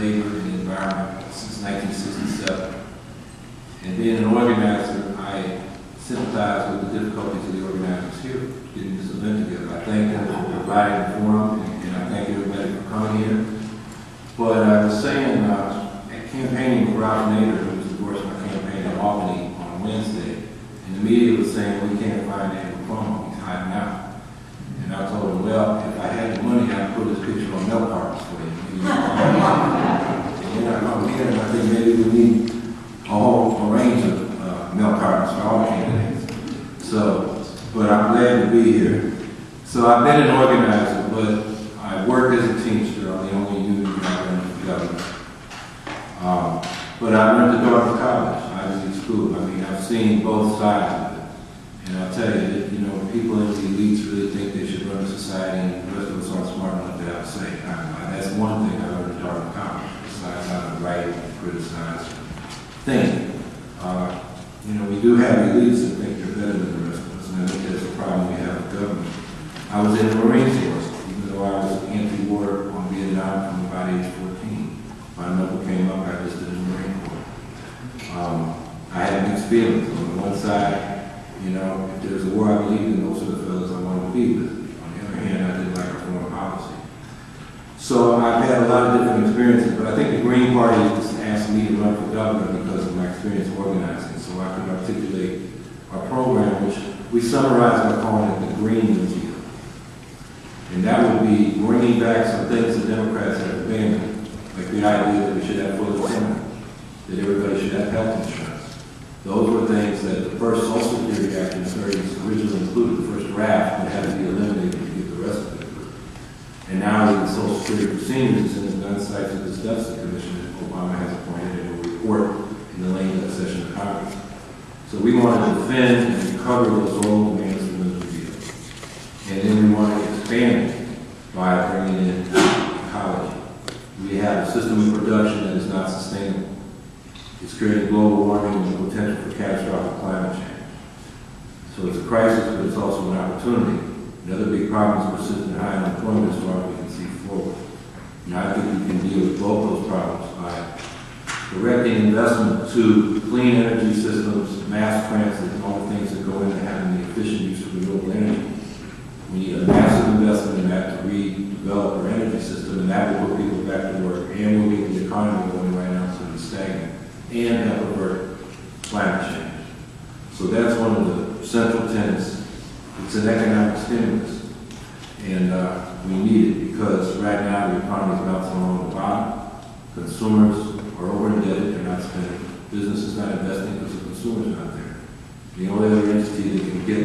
labor and the environment since 1967. And being an organizer, I sympathize with the difficulties of the organizers here getting this event together. I thank them for providing the forum, and I thank everybody for coming here. But I was saying, campaigning for Ralph Nader, who was endorsing my campaign in Albany on Wednesday, and the media was saying, we can't find Andrew Cuomo, he's hiding out. And I told him, well, if I had the money, I'd put his picture on milk cartons for you. And you're not coming here, and I think maybe we need a whole range of milk cartons for all candidates. So, but I'm glad to be here. So I've been an organizer, but I work as a teamster. I'm the only union guy running for governor. But I went to Dartmouth College, Ivy League school. I mean, I've seen both sides of it. And I'll tell you that, you know, people in the elites really think they should run a society, and the rest of us aren't smart enough to have a say. That's one thing I learned at Dartmouth College, besides how to write and criticize and think. You know, we do have elites that think they're better than the rest of us, and I think that's a problem we have with government. I was in the Marine Force, even though I was anti-war on Vietnam from about age 14. My number came up, I listed in the Marine Corps. I had mixed feelings. On the one side, you know, if there's a war I believe in, those are the fellows I want to be with. On the other hand, I didn't like our foreign policy. So I've had a lot of different experiences, but I think the Green Party just asked me to run for governor because of my experience organizing, so I could articulate our program, which we summarize by calling it the Green New Deal. And that would be bringing back some things the Democrats have abandoned, like the idea that we should have full employment, that everybody should have health insurance. Those were things that the first Social Security Act in the 30s originally included. The first draft would have to be eliminated to get the rest of it. And now the Social Security for seniors is in the gun sights of this deficit commission that Obama has appointed and will report in the late session of Congress. So we want to defend and recover those old demands from the New Deal. And then we want to expand it by bringing in ecology. We have a system of production that is not sustainable. It's creating global warming and the potential for catastrophic climate change. So it's a crisis, but it's also an opportunity. Another big problem is persistent high unemployment as far as we can see forward. And I think we can deal with both those problems by directing investment to clean energy systems, mass transit, and all the things that go into having the efficient use of renewable energy. We need a massive investment in that to redevelop our energy system, and that will put people back to work, and will get the economy going right now so it's stagnant, and help avert climate change. So that's one of the central tenets. It's an economic stimulus, and we need it because right now the economy is bouncing along the bottom. Consumers are over-indebted, they're not spending. Business is not investing because the consumer's not there. The only other entity that can get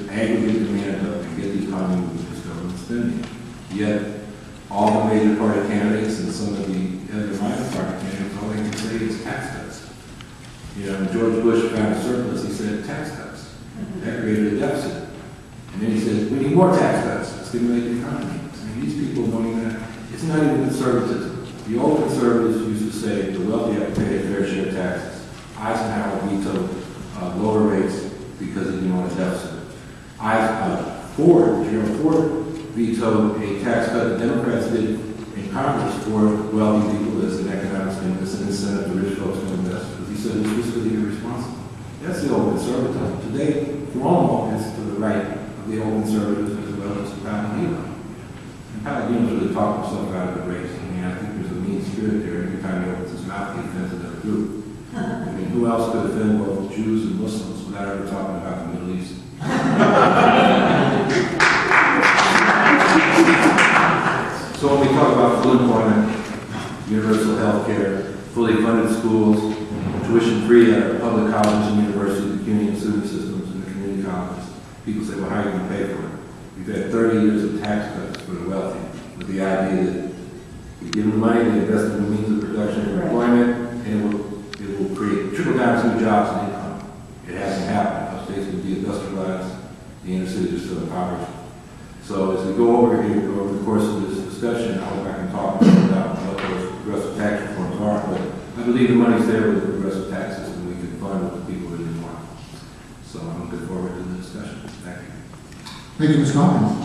the aggregate demand up and get the economy moving is government spending. Yet, all the major party candidates and some of the other minor party candidates, all they can say is tax cuts. You know, when George Bush found a surplus, he said tax cuts. That created a deficit. And then he said, we need more tax cuts to stimulate the economy. I mean, these people don't even, it's not even conservatism. The old conservatives used to say the wealthy have to pay their fair share of taxes. Eisenhower vetoed lower rates because he didn't want a deficit. Gerald Ford vetoed a tax cut the Democrats did in Congress for wealthy people as an economic stimulus and incentive to rich folks to invest because he said it was fiscally irresponsible. That's the old conservatism. Today, Cuomo is to the right of the old conservatives as well as Palladino. And Palladino's really talked himself out of the race. I mean, I think there's a mean spirit there. Every time he opens his mouth, he offends another group. I mean, who else could offend both Jews and Muslims without ever talking about the Middle East? So when we talk about full employment, universal health care, fully funded schools, tuition-free at our public colleges and universities, the CUNY and student systems, and the community colleges, people say, well, how are you going to pay for it? We've had 30 years of tax cuts for the wealthy, with the idea that we give them money, they invest in the means of production and employment, and it will create trickle-down new jobs and income. It hasn't happened. Our states will be industrialized, the inner cities are still impoverished. So as we go over here, over the course of this discussion, I hope I can talk about what those progressive tax reforms are, but I believe the money's there with the progressive tax system. We can fund what the people really want. So I'm looking forward to the discussion. Thank you. Thank you, Ms. Hawkins.